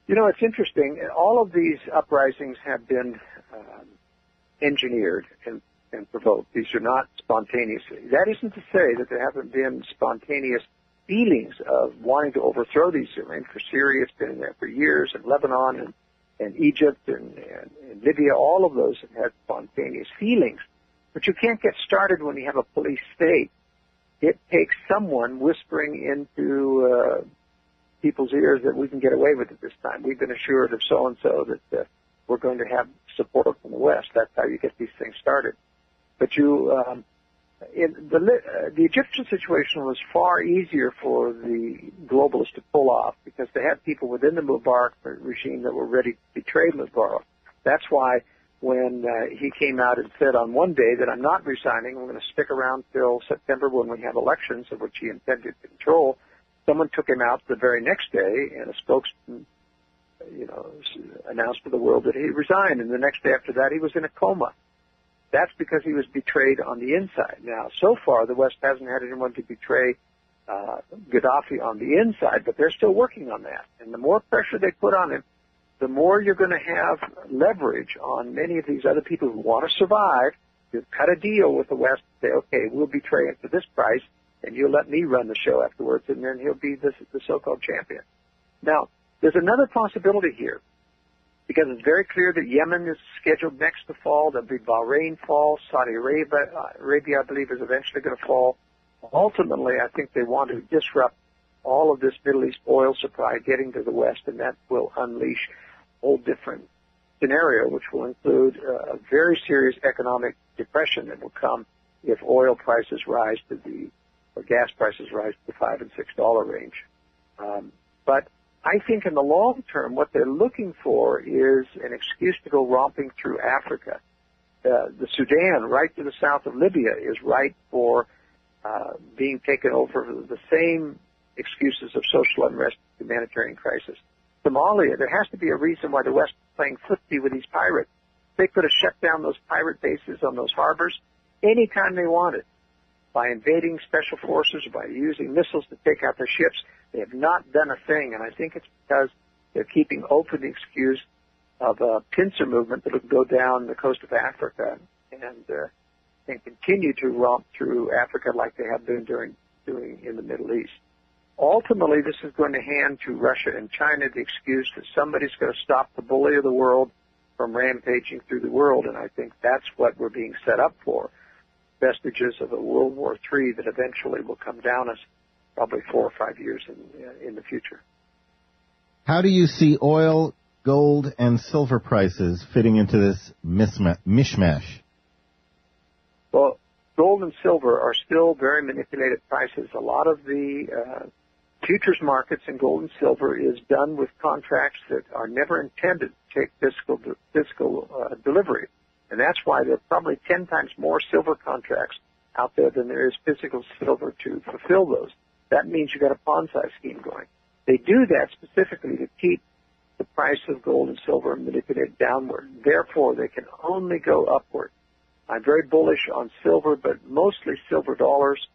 You know, it's interesting. All of these uprisings have been engineered and provoked. These are not spontaneous. That isn't to say that there haven't been spontaneous feelings of wanting to overthrow these. I mean, for Syria, it's been there for years, and Lebanon and Egypt and Libya, all of those have had spontaneous feelings. But you can't get started when you have a police state. It takes someone whispering into people's ears that we can get away with it this time. We've been assured of so-and-so that we're going to have support from the West. That's how you get these things started. But the Egyptian situation was far easier for the globalists to pull off because they had people within the Mubarak regime that were ready to betray Mubarak. That's why when he came out and said on one day that I'm not resigning, I'm going to stick around till September when we have elections, of which he intended to control, someone took him out the very next day, and a spokesman, announced to the world that he resigned, and the next day after that he was in a coma. That's because he was betrayed on the inside. Now, so far, the West hasn't had anyone to betray Gaddafi on the inside, but they're still working on that. And the more pressure they put on him, the more you're going to have leverage on many of these other people who want to survive to cut a deal with the West and say, okay, we'll betray him for this price, and you'll let me run the show afterwards, and then he'll be the so-called champion. Now, there's another possibility here, because it's very clear that Yemen is scheduled next to fall. There'll be Bahrain fall. Saudi Arabia, I believe, is eventually going to fall. Ultimately, I think they want to disrupt all of this Middle East oil supply getting to the West, and that will unleash a whole different scenario, which will include a very serious economic depression that will come if oil prices rise to or gas prices rise to the $5 and $6 range. But I think in the long term, what they're looking for is an excuse to go romping through Africa. The Sudan, right to the south of Libya, is ripe for being taken over the same excuses of social unrest, humanitarian crisis. Somalia, there has to be a reason why the West is playing footsie with these pirates. They could have shut down those pirate bases on those harbors anytime they wanted by invading special forces or by using missiles to take out their ships. They have not done a thing, and I think it's because they're keeping open the excuse of a pincer movement that will go down the coast of Africa and continue to romp through Africa like they have been doing in the Middle East. Ultimately, this is going to hand to Russia and China the excuse that somebody's going to stop the bully of the world from rampaging through the world, and I think that's what we're being set up for, vestiges of a World War III that eventually will come down us probably 4 or 5 years in the future. How do you see oil, gold, and silver prices fitting into this mishmash? Well, gold and silver are still very manipulated prices. A lot of the futures markets in gold and silver is done with contracts that are never intended to take physical delivery. And that's why there are probably 10 times more silver contracts out there than there is physical silver to fulfill those. That means you've got a pawn-size scheme going. They do that specifically to keep the price of gold and silver manipulated downward. Therefore, they can only go upward. I'm very bullish on silver, but mostly silver dollars,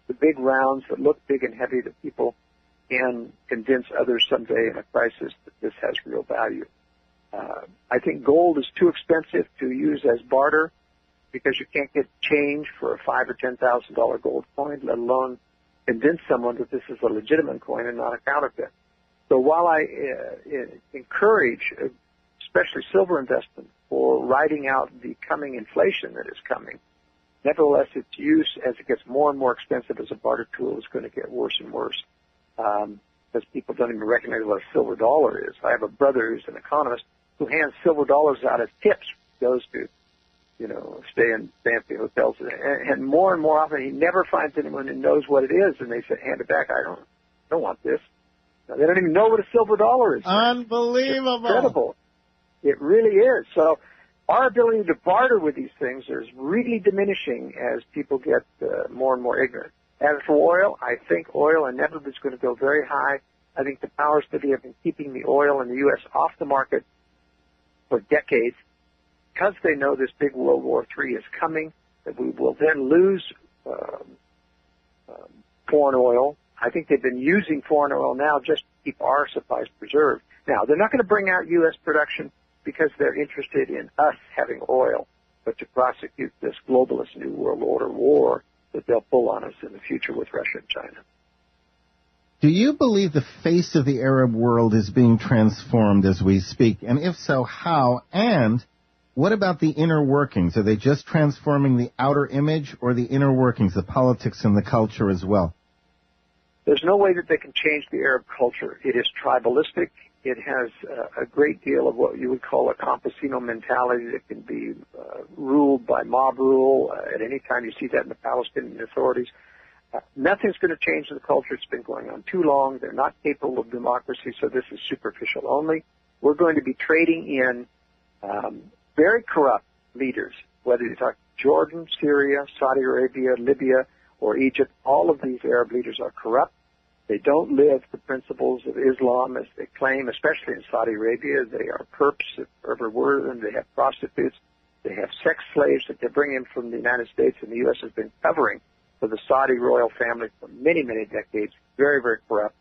the big rounds that look big and heavy that people can convince others someday in a crisis that this has real value. I think gold is too expensive to use as barter because you can't get change for a $5,000 or $10,000 gold coin, let alone convince someone that this is a legitimate coin and not a counterfeit. So while I encourage, especially silver investment, for riding out the coming inflation that is coming, nevertheless, its use as it gets more and more expensive as a barter tool is going to get worse and worse because people don't even recognize what a silver dollar is. I have a brother who's an economist who hands silver dollars out as tips, goes to, stay in fancy hotels. And more often, he never finds anyone who knows what it is, and they say, hand it back. I don't want this. Now, they don't even know what a silver dollar is. Unbelievable. It's incredible. It really is. So our ability to barter with these things is really diminishing as people get more and more ignorant. As for oil, I think oil inevitably is going to go very high. I think the powers that be have been keeping the oil in the U.S. off the market for decades because they know this big World War III is coming, that we will then lose foreign oil. I think they've been using foreign oil now just to keep our supplies preserved. Now, they're not going to bring out U.S. production because they're interested in us having oil, but to prosecute this globalist New World Order war that they'll pull on us in the future with Russia and China. Do you believe the face of the Arab world is being transformed as we speak? And if so, how? And what about the inner workings? Are they just transforming the outer image or the inner workings, the politics and the culture as well? There's no way that they can change the Arab culture. It is tribalistic. It has a great deal of what you would call a campesino mentality that can be ruled by mob rule. At any time you see that in the Palestinian authorities. Nothing's going to change the culture. It's been going on too long. They're not capable of democracy, so this is superficial only. We're going to be trading in very corrupt leaders, whether you talk Jordan, Syria, Saudi Arabia, Libya, or Egypt. All of these Arab leaders are corrupt. They don't live the principles of Islam as they claim, especially in Saudi Arabia. They are perps, if ever were them. They have prostitutes. They have sex slaves that they bring in from the United States, and the U.S. has been covering for the Saudi royal family for many, many decades. Very, very corrupt.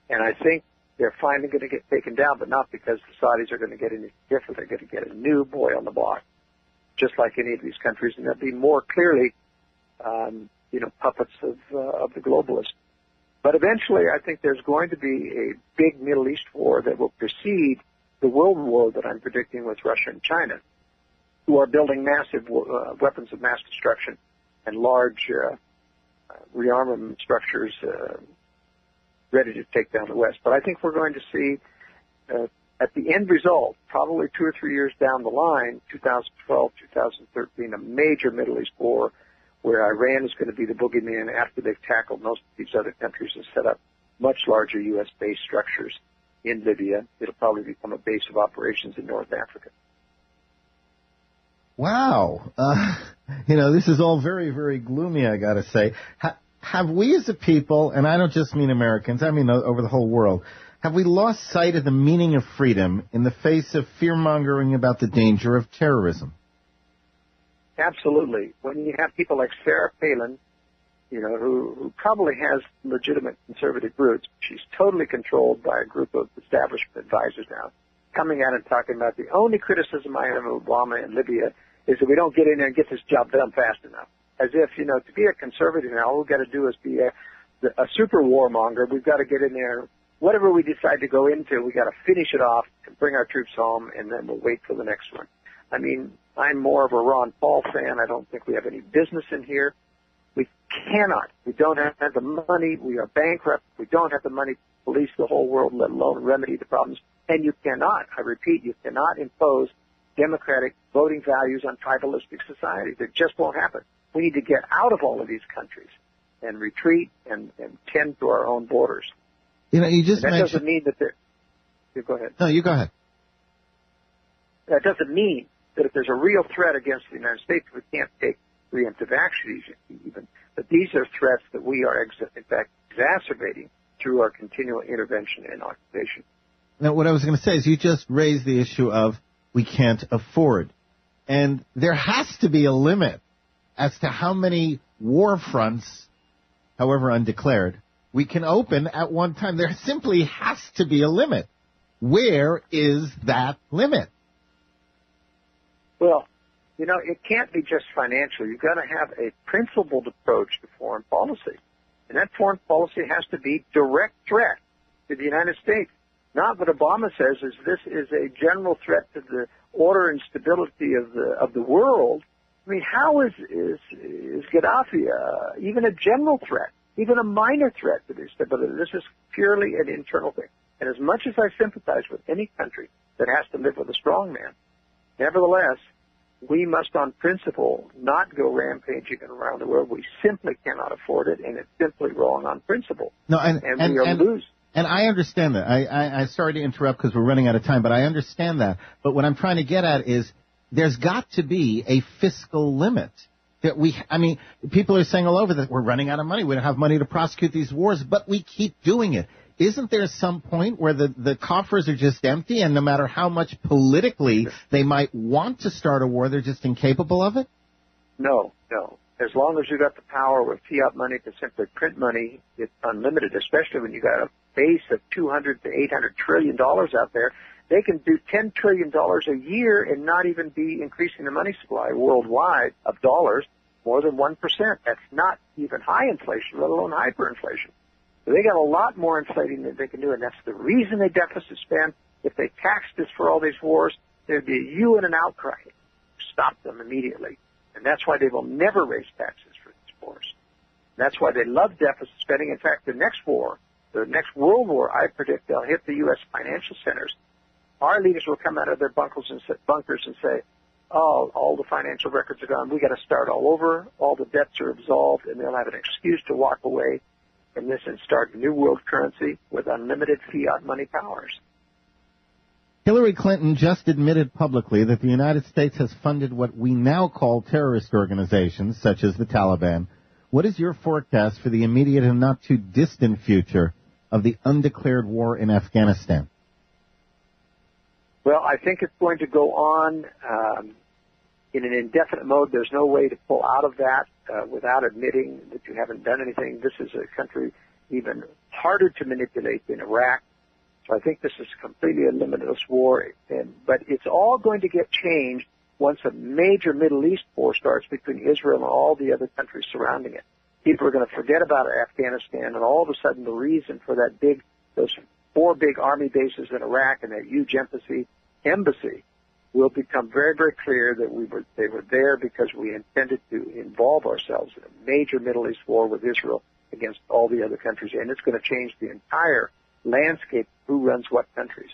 And I think they're finally going to get taken down, but not because the Saudis are going to get any different. They're going to get a new boy on the block, just like any of these countries, and they'll be more clearly, puppets of the globalists. But eventually, I think there's going to be a big Middle East war that will precede the world war that I'm predicting with Russia and China, who are building massive weapons of mass destruction and large rearmament structures ready to take down the West. But I think we're going to see, at the end result, probably 2 or 3 years down the line, 2012, 2013, a major Middle East war where Iran is going to be the boogeyman after they've tackled most of these other countries and set up much larger U.S.-based structures in Libya. It'll probably become a base of operations in North Africa. Wow. This is all very, very gloomy, I got to say. Have we as a people, and I don't just mean Americans, I mean over the whole world, have we lost sight of the meaning of freedom in the face of fear-mongering about the danger of terrorism? Absolutely. When you have people like Sarah Palin, who probably has legitimate conservative roots, she's totally controlled by a group of establishment advisors now, coming out and talking about the only criticism I have of Obama in Libya is that we don't get in there and get this job done fast enough. As if, to be a conservative now, all we've got to do is be a super warmonger. We've got to get in there. Whatever we decide to go into, we've got to finish it off and bring our troops home, and then we'll wait for the next one. I mean, I'm more of a Ron Paul fan. I don't think we have any business in here. We cannot. We don't have the money. We are bankrupt. We don't have the money to police the whole world, let alone remedy the problems. And you cannot, I repeat, you cannot impose democratic voting values on tribalistic societies. It just won't happen. We need to get out of all of these countries and retreat and tend to our own borders. You just that mentioned... doesn't mean that there... You go ahead. No, you go ahead. That doesn't mean that if there's a real threat against the United States, we can't take preemptive action even. But these are threats that we are, in fact, exacerbating through our continual intervention and occupation. Now, what I was going to say is you just raised the issue of we can't afford. And there has to be a limit as to how many war fronts, however undeclared, we can open at one time. There simply has to be a limit. Where is that limit? Well, it can't be just financial. You've got to have a principled approach to foreign policy. And that foreign policy has to be direct threat to the United States. Not what Obama says is this is a general threat to the order and stability of the world. I mean, how is Gaddafi even a general threat, even a minor threat to the stability? This is purely an internal thing. And as much as I sympathize with any country that has to live with a strong man, nevertheless, we must on principle not go rampaging around the world. We simply cannot afford it, and it's simply wrong on principle. No, and we are losing. And I understand that. I sorry to interrupt because we're running out of time, but I understand that. But what I'm trying to get at is there's got to be a fiscal limit. People are saying all over that we're running out of money. We don't have money to prosecute these wars, but we keep doing it. Isn't there some point where the coffers are just empty, and no matter how much politically they might want to start a war, they're just incapable of it? No. As long as you got the power with fiat money to simply print money, it's unlimited, especially when you got base of $200 to $800 trillion out there, they can do $10 trillion a year and not even be increasing the money supply worldwide of dollars more than 1%. That's not even high inflation, let alone hyperinflation. So they got a lot more inflating than they can do, and that's the reason they deficit spend. If they taxed us for all these wars, there'd be a hue and an outcry. Stop them immediately. And that's why they will never raise taxes for these wars. That's why they love deficit spending. In fact, the next war, the next world war, I predict they'll hit the U.S. financial centers. Our leaders will come out of their bunkers and say, oh, all the financial records are gone. We got to start all over. All the debts are absolved, and they'll have an excuse to walk away from this and start a new world currency with unlimited fiat money powers. Hillary Clinton just admitted publicly that the United States has funded what we now call terrorist organizations, such as the Taliban. What is your forecast for the immediate and not too distant future of the undeclared war in Afghanistan? Well, I think it's going to go on in an indefinite mode. There's no way to pull out of that without admitting that you haven't done anything. This is a country even harder to manipulate than Iraq. So I think this is completely a limitless war. But it's all going to get changed once a major Middle East war starts between Israel and all the other countries surrounding it. People are going to forget about Afghanistan, and all of a sudden the reason for those 4 big army bases in Iraq and that huge embassy will become very, very clear that they were there because we intended to involve ourselves in a major Middle East war with Israel against all the other countries. And it's going to change the entire landscape, who runs what countries.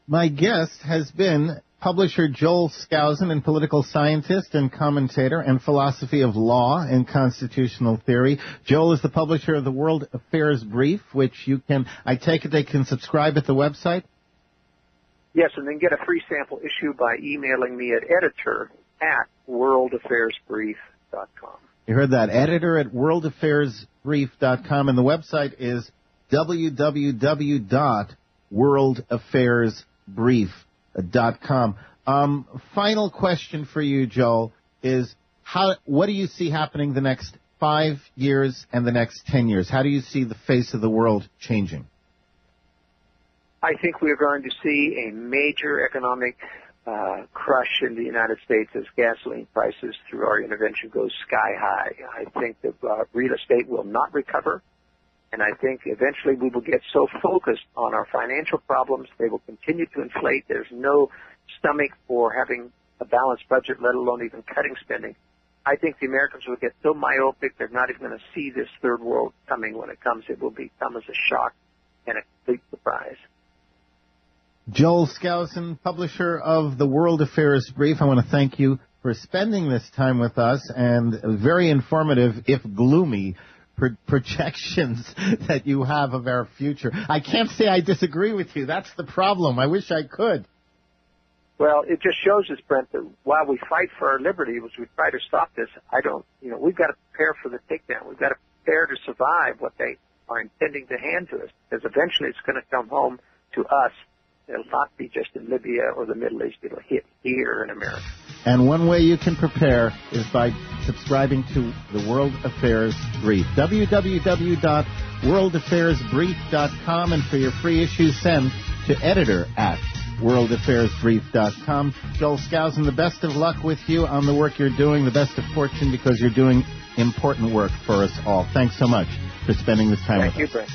My guest has been publisher Joel Skousen, and political scientist and commentator and philosophy of law and constitutional theory. Joel is the publisher of the World Affairs Brief, which I take it they can subscribe at the website? Yes, and then get a free sample issue by emailing me at editor@worldaffairsbrief.com. You heard that, editor@worldaffairsbrief.com, and the website is www.worldaffairsbrief.com. Final question for you, Joel, is what do you see happening the next 5 years and the next 10 years? How do you see the face of the world changing? I think we're going to see a major economic crush in the United States as gasoline prices through our intervention goes sky high. I think that real estate will not recover, and I think eventually we will get so focused on our financial problems, they will continue to inflate. There's no stomach for having a balanced budget, let alone even cutting spending. I think the Americans will get so myopic they're not even going to see this third world coming when it comes. It will come as a shock and a complete surprise. Joel Skousen, publisher of the World Affairs Brief, I want to thank you for spending this time with us and very informative, if gloomy, projections that you have of our future. I can't say I disagree with you. That's the problem. I wish I could. Well, it just shows us, Brent, that while we fight for our liberty, as we try to stop this, we've got to prepare for the takedown. We've got to prepare to survive what they are intending to hand to us, because eventually it's going to come home to us. It'll not be just in Libya or the Middle East. It'll hit here in America. And one way you can prepare is by subscribing to the World Affairs Brief. www.worldaffairsbrief.com, and for your free issue, send to editor@worldaffairsbrief.com. Joel Skousen, the best of luck with you on the work you're doing, the best of fortune, because you're doing important work for us all. Thanks so much for spending this time with us. Thank you, Brent.